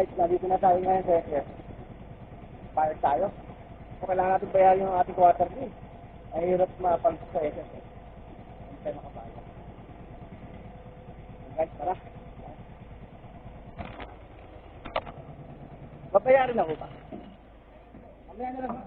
guys, nandito na tayo ngayon sa SS. Fire tayo. Kung kailangan natin bayaran yung ating quarter fee, ay hirap mapalito sa SS. Hindi tayo makabayad. Guys, tara. Babayaran ako ba? Mamaya na lang ba?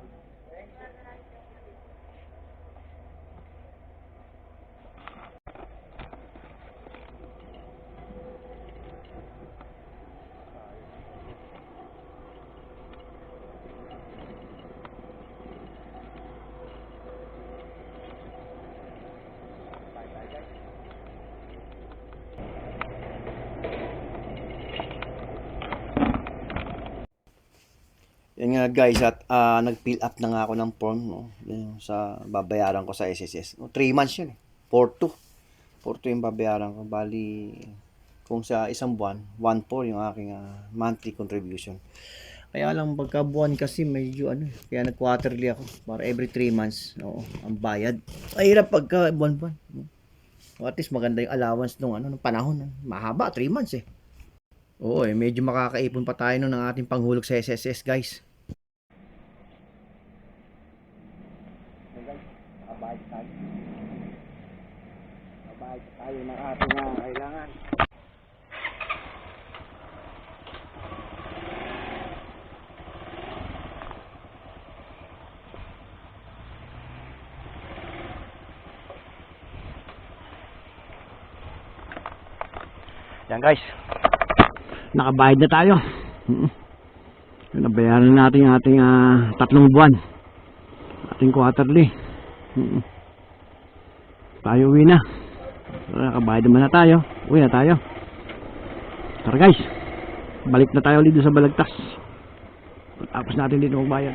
Yan nga guys, at nag-fill up na nga ako ng form, no, yung sa babayaran ko sa SSS. No, 3 months yun eh. 4-2. 4-2 yung babayaran ko. Bali, kung sa isang buwan, 1-4 yung aking monthly contribution. Kaya lang pagka buwan kasi medyo kaya nag-quarterly ako. Para every 3 months, no, ang bayad. Ay hirap pagka buwan-buwan. No? At least maganda yung allowance ng panahon. Mahaba, 3 months eh. Oo medyo makakaipon pa tayo ng ating panghulog sa SSS guys. Nakabayad tayo. Nakabayad tayo ng ating kailangan. Yan guys, nakabayad na tayo. Nabayaran na natin yung ating 3 buwan, ating quarterly. Tayo uwi na. Nakabayad naman na tayo. Uwi na tayo. Tara guys, balik na tayo dito sa Balagtas. Tapos natin dito magbayad.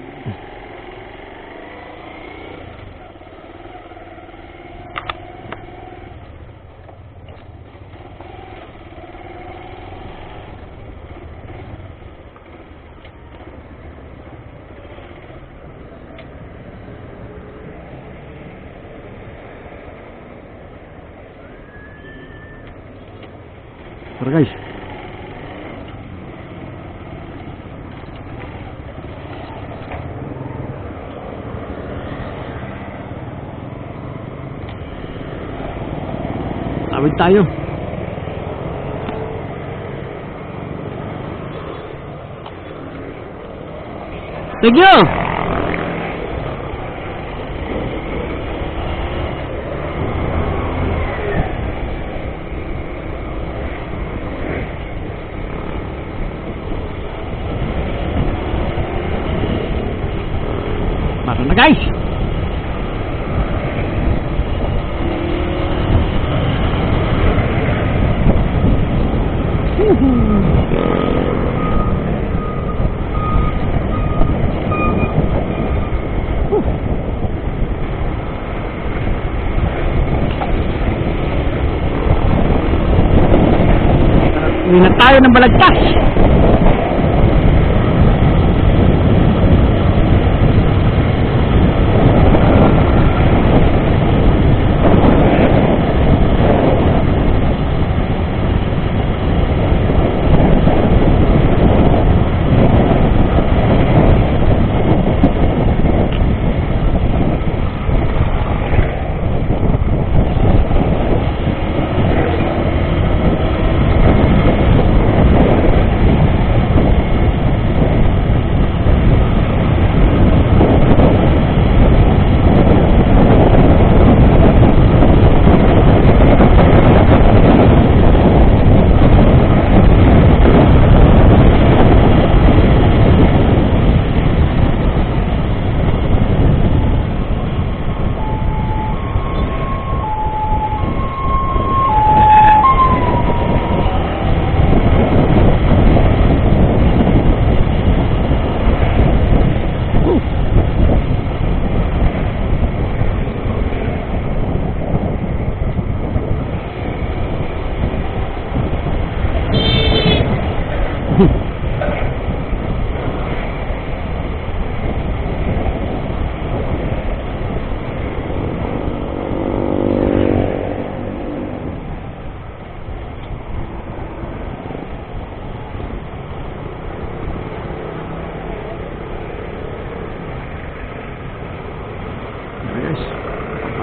Tara guys. Tawid tayo. Thank you. Tara na guys. Uwi na tayo ng Balagtas.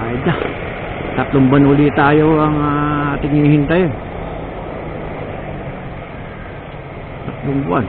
Bayad na. 3 buwan uli tayo ang ating hihintay. 3 buwan.